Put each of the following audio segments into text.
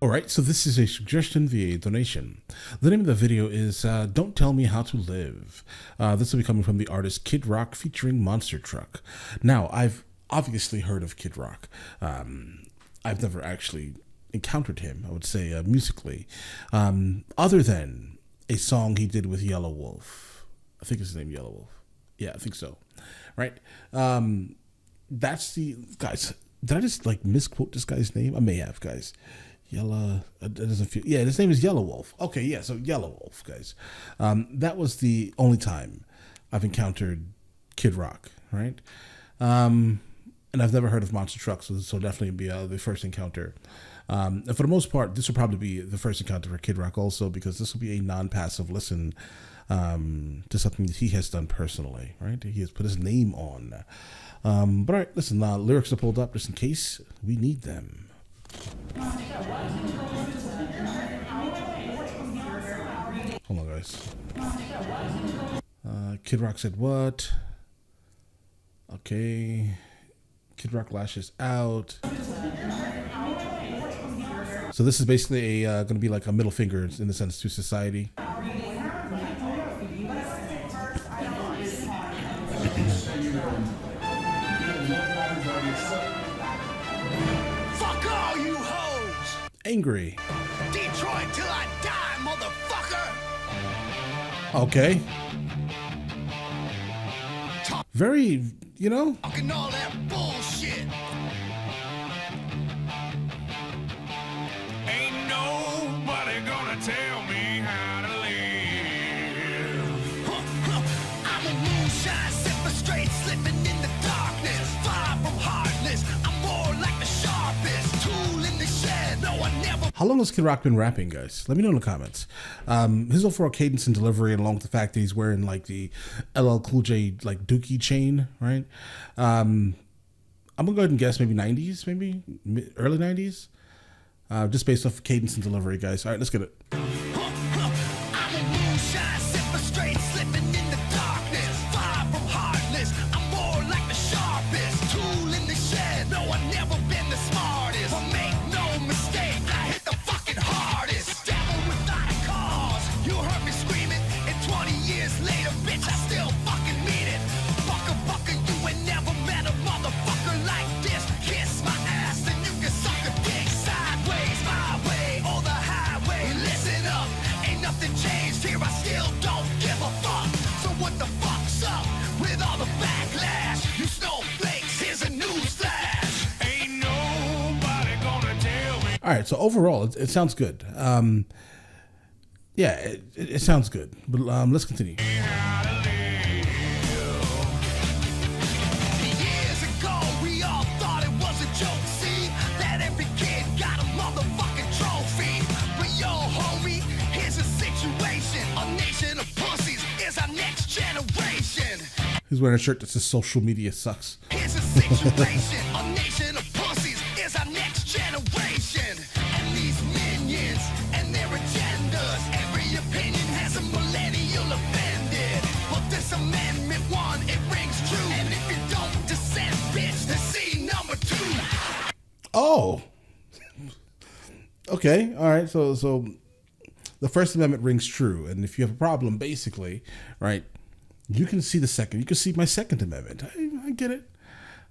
All right, so this is a suggestion via donation. The name of the video is Don't Tell Me How to Live. This will be coming from the artist Kid Rock featuring Monster Truck. Now, I've obviously heard of Kid Rock. I've never actually encountered him, I would say, musically, other than a song he did with Yellow Wolf. I think his name Yellow Wolf. Yeah, I think so. Right? That's the... Guys, did I just, like, misquote this guy's name? I may have, guys. Yellow, it doesn't feel, yeah, his name is Yellow Wolf. Okay, yeah, so Yellow Wolf, guys. That was the only time I've encountered Kid Rock, right? And I've never heard of Monster Truck, so definitely be the first encounter. And for the most part, this will probably be the first encounter for Kid Rock also, because this will be a non-passive listen to something that he has done personally, right? He has put his name on. But all right, listen, lyrics are pulled up just in case we need them. Hold on, guys. Kid Rock said what? Okay. Kid Rock lashes out. So this is basically going to be like a middle finger in the sense to society. Angry. Detroit till I die, motherfucker. Okay. Very, you know. Talking all that bullshit. Ain't nobody gonna tell me how to live. I'm a moonshine sipper, straight slipping in the darkness. Far from heartless. I'm more like the sharpest tool in the shed. No, I never. How long has Kid Rock been rapping, guys? Let me know in the comments. His overall cadence and delivery, along with the fact that he's wearing like the LL Cool J like Dookie chain, right? I'm gonna go ahead and guess maybe 90s, maybe early 90s, just based off cadence and delivery, guys. All right, let's get it. I'm a moonshine sipper, straight slipping in the darkness. Far from heartless. I'm more like the sharpest tool in the shed. No, I've never been the smartest, but make no mistake, I hit the fucking hardest. Devil without a cause. You heard me screaming, and 20 years later, bitch, I still fucking mean it. Fucker, you ain't never met a motherfucker like this. Kiss my ass and you can suck a dick sideways, my way or the highway. Listen up, ain't nothing changed here. I still don't give a fuck. So what the fuck's up with all the backlash? You snowflakes, here's a news flash. Ain't nobody gonna tell me. All right, so overall, it sounds good. Yeah, it sounds good. But let's continue. How to live. Years ago, we all thought it was a joke. See, that every kid got a motherfucking trophy. But yo, homie, here's a situation. A nation of pussies is our next generation. He's wearing a shirt that says "Social media sucks." Here's a situation. A nation of pussies is our next generation. And these minions and their agendas. Every opinion has a millennial offended. But this amendment one, it rings true. And if you don't dissent, bitch, then see number 2. Oh. Okay. All right. So the First Amendment rings true, and if you have a problem, basically, right, you can see the second. You can see my Second Amendment. I get it.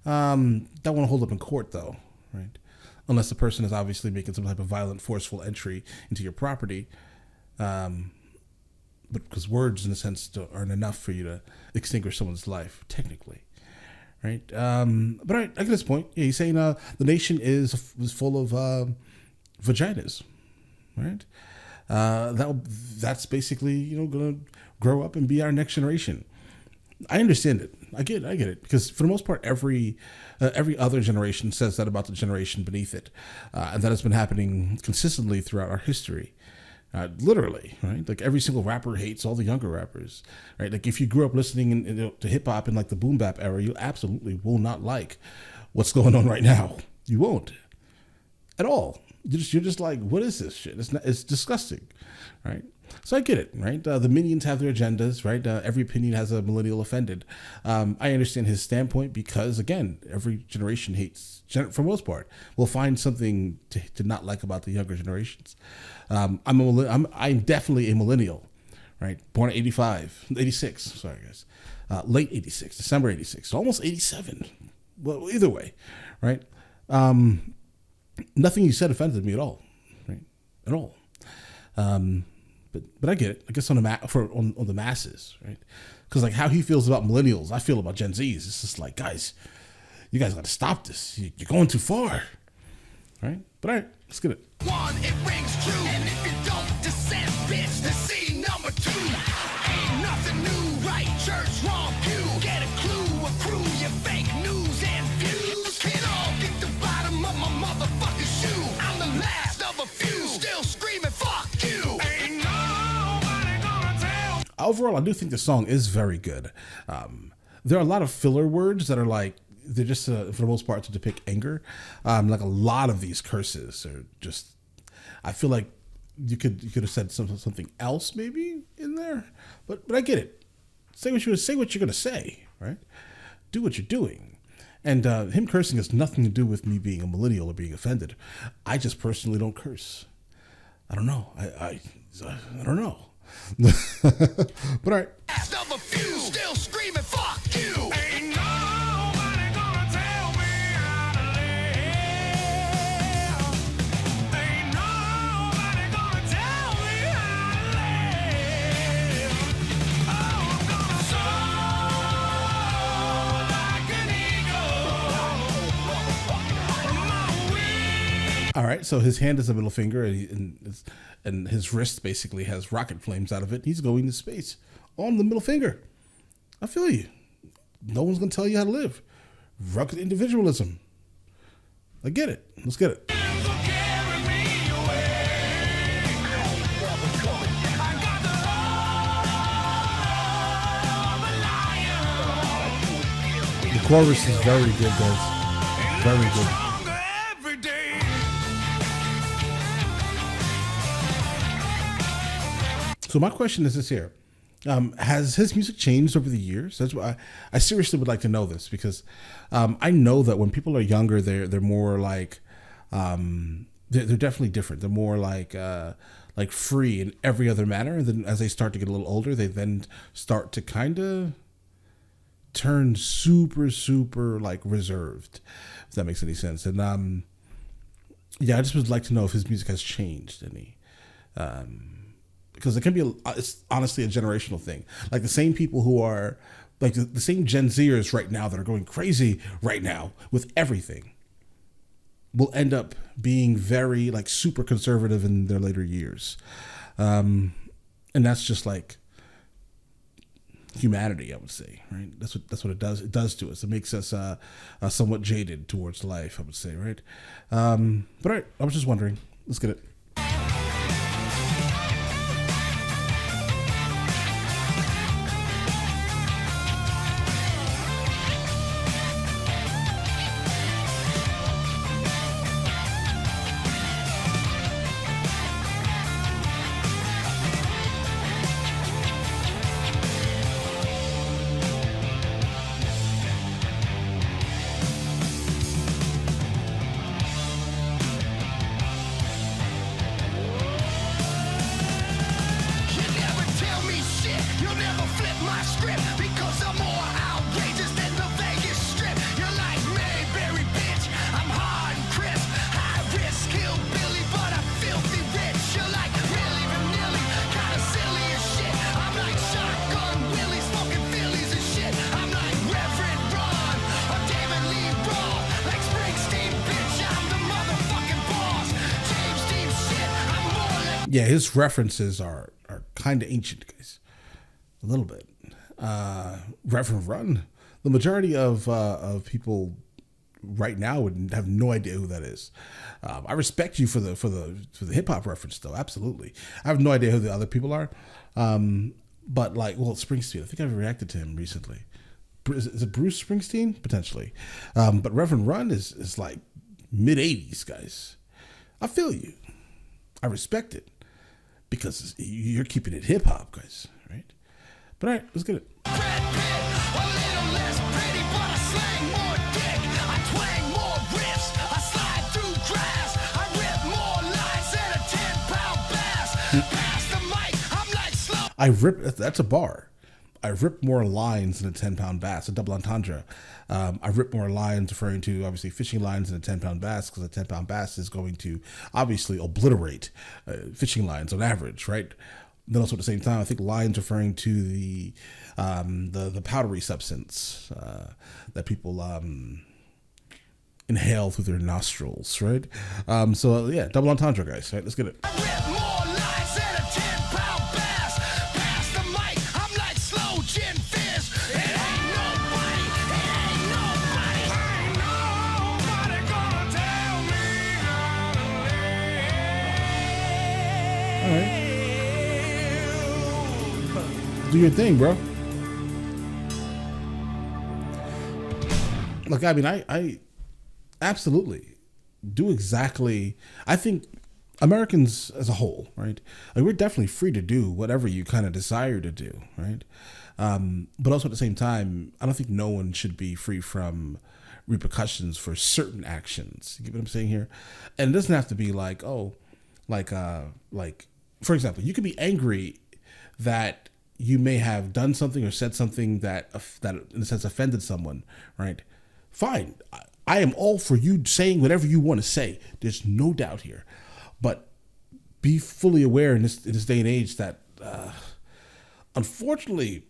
That won't hold up in court, though, right? Unless the person is obviously making some type of violent, forceful entry into your property. But because words, in a sense, aren't enough for you to extinguish someone's life, technically, right? But all right, I get this point. Yeah, he's saying the nation is full of vaginas, right? That's basically, you know, gonna grow up and be our next generation. I understand it. I get it, because for the most part, every other generation says that about the generation beneath it, and that has been happening consistently throughout our history. Literally, right? Like every single rapper hates all the younger rappers, right? Like if you grew up listening to hip hop in like the boom bap era, you absolutely will not like what's going on right now. You won't at all. You're just like, what is this shit? It's disgusting, right? So I get it, right? The minions have their agendas, right? Every opinion has a millennial offended. I understand his standpoint because, again, every generation hates, for the most part, will find something to not like about the younger generations. I'm definitely a millennial, right? Born in 86, sorry guys. Late 86, December 86, almost 87. Well, either way, right? Nothing you said offended me at all, right? At all. But I get it. I guess on the masses, right? Because like how he feels about millennials, I feel about Gen Zs. It's just like, guys, you guys got to stop this. You're going too far, right? But all right, let's get it. One, it rings true. And if you don't dissent, bitch, the C number 2. Ain't nothing new, right? Church, wrong pew. Get a clue, accrue your fake news and views. Can't all get the bottom of my motherfucking shoe. I'm the last of a few, still screaming, fuck you. Ain't nobody gonna tell. Overall, I do think the song is very good. There are a lot of filler words that are like, they're just for the most part to depict anger. Like a lot of these curses are just, I feel like you could have said something else maybe in there, but I get it. Say what you're gonna say, right? Do what you're doing. And him cursing has nothing to do with me being a millennial or being offended. I just personally don't curse. I don't know. I don't know. But all right. Last of a few, still screaming, fuck you. Ain't nobody gonna tell me how to live. Ain't nobody gonna tell me how to live. Oh, I'm gonna soar like an eagle. All right, so his hand is a middle finger, and his wrist basically has rocket flames out of it. He's going to space on the middle finger. I feel you. No one's going to tell you how to live. Rugged individualism. I get it. Let's get it. The chorus is very good, guys. Very good. So my question is this here. Has his music changed over the years? That's why I seriously would like to know this, because I know that when people are younger, they're more like they're definitely different. They're more like free in every other manner. And then as they start to get a little older, they then start to kind of turn super like reserved, if that makes any sense. And yeah, I just would like to know if his music has changed any. Because it can be, it's honestly a generational thing. Like the same people who are, like the same Gen Zers right now that are going crazy right now with everything will end up being very like super conservative in their later years. And that's just like humanity, I would say, right? That's what it does. It does to us. It makes us somewhat jaded towards life, I would say, right? But all right, I was just wondering. Let's get it. Yeah, his references are kind of ancient, guys. A little bit. Reverend Run. The majority of people right now would have no idea who that is. I respect you for the hip hop reference, though. Absolutely. I have no idea who the other people are. But like, well, Springsteen. I think I've reacted to him recently. Is it Bruce Springsteen? Potentially. But Reverend Run is like mid 80s, guys. I feel you. I respect it. because you're keeping it hip hop, guys, right? But all right, let's get it. Brad Pitt, a little less pretty, but I slang more dick. I twang more riffs, I slide through grass. I rip more lines than a 10-pound bass. Pass the mic, I'm like slow. That's a bar. I rip more lines than a 10-pound bass, a double entendre. I rip more lines, referring to obviously fishing lines than a 10-pound bass, because a 10-pound bass is going to obviously obliterate fishing lines on average, right? Then also at the same time, I think lines referring to the powdery substance that people inhale through their nostrils, right? So yeah, double entendre, guys. Right, let's get it. I rip more lines than a 10-pound bass. Pass the mic, I'm like slow gin fizz. It ain't nobody gonna tell me how to live. All right. Do your thing, bro. Look, I mean, I absolutely do exactly. I think Americans as a whole, right? Like, we're definitely free to do whatever you kind of desire to do, right? But also at the same time, I don't think no one should be free from repercussions for certain actions. You get what I'm saying here? And it doesn't have to be like, oh, like for example, you could be angry that you may have done something or said something that in a sense offended someone, right? Fine. I am all for you saying whatever you want to say. There's no doubt here. But be fully aware in this day and age that unfortunately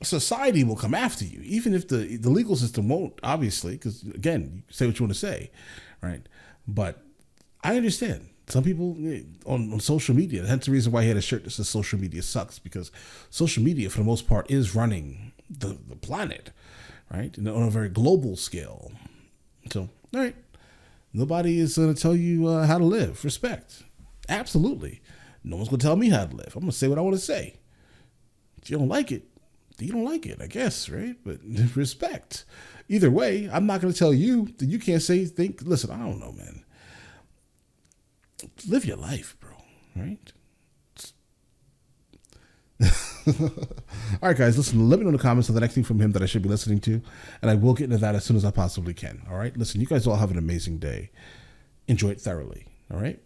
society will come after you, even if the legal system won't, obviously, because again, you say what you want to say, right? But I understand. Some people on social media, hence the reason why he had a shirt that says social media sucks, because social media, for the most part, is running the planet, right? And on a very global scale. So, all right. Nobody is going to tell you how to live. Respect. Absolutely. No one's going to tell me how to live. I'm going to say what I want to say. If you don't like it, you don't like it, I guess, right? But respect. Either way, I'm not going to tell you that you can't think. Listen, I don't know, man. Live your life, bro. Right? All right, guys, listen, let me know in the comments of the next thing from him that I should be listening to, and I will get into that as soon as I possibly can. All right? Listen, you guys all have an amazing day. Enjoy it thoroughly. All right?